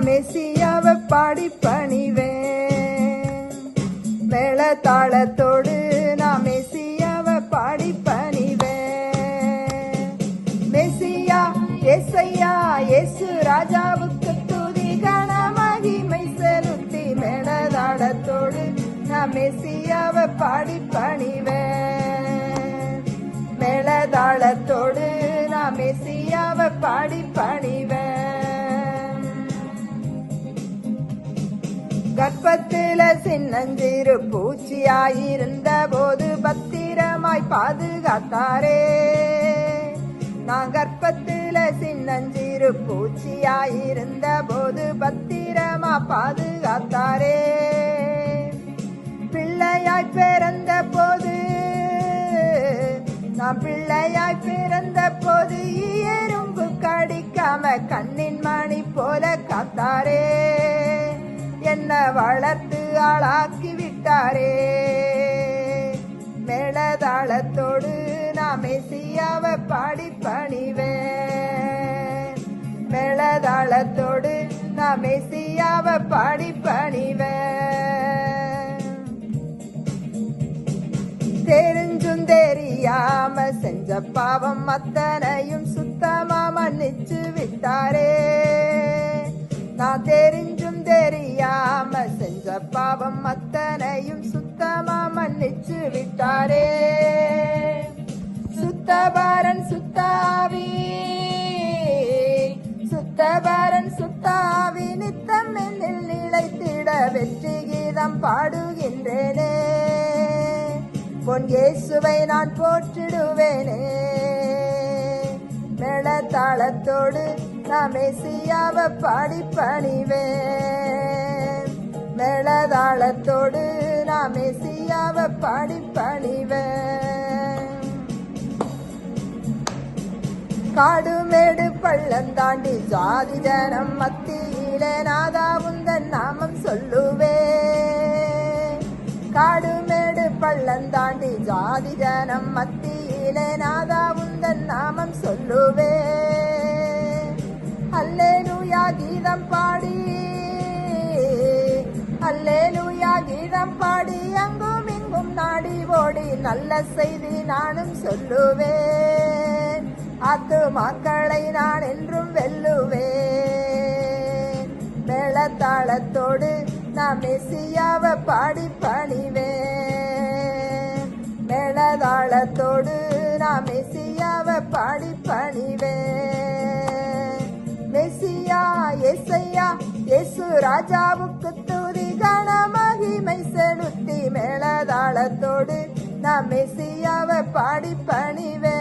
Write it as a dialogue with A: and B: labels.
A: நான் மெசியாவை பாடி பணிவேன். மேளதாளத்தோடு நான் மெசியாவை பாடி பணிவேன். மெசியா ஏசையா இயேசு ராஜாவுக்கு துதி கன மகிமை செலுத்தி மேளதாளத்தோடு நான் மெசியாவை பாடி பணிவேன். மேளதாளத்தோடு நான் மெசியாவை பாடி பணிவேன். கர்ப்பத்தில சின்னஞ்சிறு பூச்சியாயிருந்த போது பத்திரமாய் பாதுகாத்தாரே. நான் கர்ப்பத்தில சின்னஞ்சிறு பூச்சியாயிருந்த போது பத்திரமா பாதுகாத்தாரே. பிள்ளையாய் பிறந்த போது நான் பிள்ளையாய் பிறந்த போது எறும்பு கடிக்காம கண்ணின் மணி போல காத்தாரே. என்ன வளர்த்து ஆளாக்கி விட்டாரே. மேளதாளத்தோடு நான் மெசியாவை பாடி பணிவேன். மேளதாளத்தோடு நான் மெசியாவை பாடி பணிவேன். தெரிஞ்சும் தெரியாம செஞ்ச பாவம் அத்தனையும் சுத்தமா மன்னிச்சு விட்டாரே. நான் தெரிஞ்சும் தெரியாம செஞ்ச பாவம் அத்தனையும் சுத்தமா மன்னிச்சு விட்டாரே. சுத்தபாரன் சுத்தாவி சுத்தபாரன் சுத்தாவி நித்தம் என்னில் நிலைத்திட வெற்றி கீதம் பாடுகின்றேனே. பொன் இயேசுவை நான் போற்றிடுவேனே. மேளதாளத்தோடு நான் மெசியாவை பாடி பணிவேன். மேளதாளத்தோடு நான் மெசியாவை பாடி பணிவேன். காடுமேடு பள்ளந்தாண்டி ஜாதி ஜனம் மத்தியிலே நாதா உந்தன் நாமம் சொல்லுவேன். காடுமேடு பள்ளந்தாண்டி ஜாதி ஜனம் மத்தியிலே நாதா உந்தன் நாமம் சொல்லுவேன். அல்லேலூயா கீதம் பாடி அல்லேலூயா கீதம் பாடி அங்கும் இங்கும் நாடி ஓடி நல்ல செய்தி நானும் சொல்லுவேன். ஆத்துமாக்களை நான் என்றும் வெல்லுவேன். மேளதாளத்தோடு நான் மெசியாவை பாடி பணிவேன். மேளதாளத்தோடு நான் மெசியாவை பாடி பணிவேன். மெசியா ஏசையா இயேசு ராஜாவுக்கு துதி கன மகிமை செலுத்தி மேளதாளத்தோடு நான் மெசியாவை பாடி பணிவேன்.